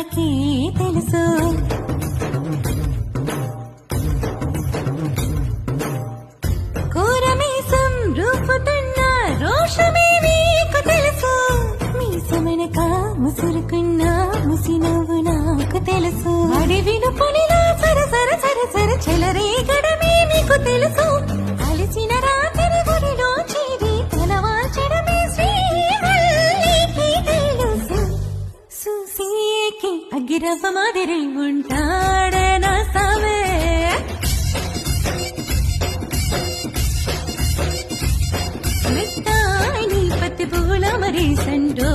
నాకే తెలుసు కూరమీసం రూపుతున్న రోషమే నీకు తెలుసు మీసమనక ముసురుకున్న ముసినవ్వు నాకు తెలుసు అడవిను పులిలా సరసర సరసర చెలరేగడమే నీకు తెలుసు అలసిన రాత్రి గుడిలో చేరి తలవాల్చడమే శ్రీవల్లికి తెలుసు సూసికి అగ్గిరవ్వ మాదిరి ఉంటాడన సవే మెత్తాయి పత్తి పూల మరి సండో